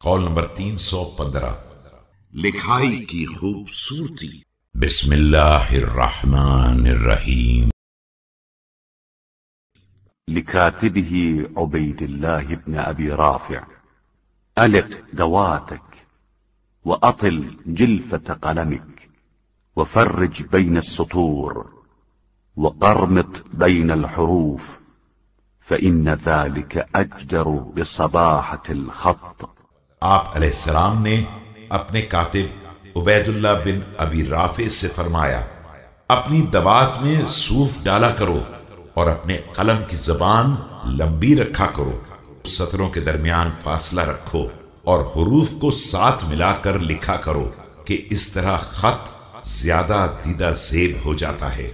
قول نمبر 315۔ لکھائی کی خوبصورتی۔ بسم اللہ الرحمن الرحیم۔ لكاتبه عبيد الله بن أبي رافع: ألق دواتك وأطل جلفة قلمك وفرج بين السطور وقرمط بين الحروف فإن ذلك أجدر بصباحة الخط۔ آپ علیہ السلام نے اپنے کاتب عبید اللہ بن ابی رافع سے فرمایا، اپنی دوات میں صوف ڈالا کرو اور اپنے قلم کی زبان لمبی رکھا کرو، سطروں کے درمیان فاصلہ رکھو اور حروف کو ساتھ ملا کر لکھا کرو کہ اس طرح خط زیادہ دیدہ زیب ہو جاتا ہے۔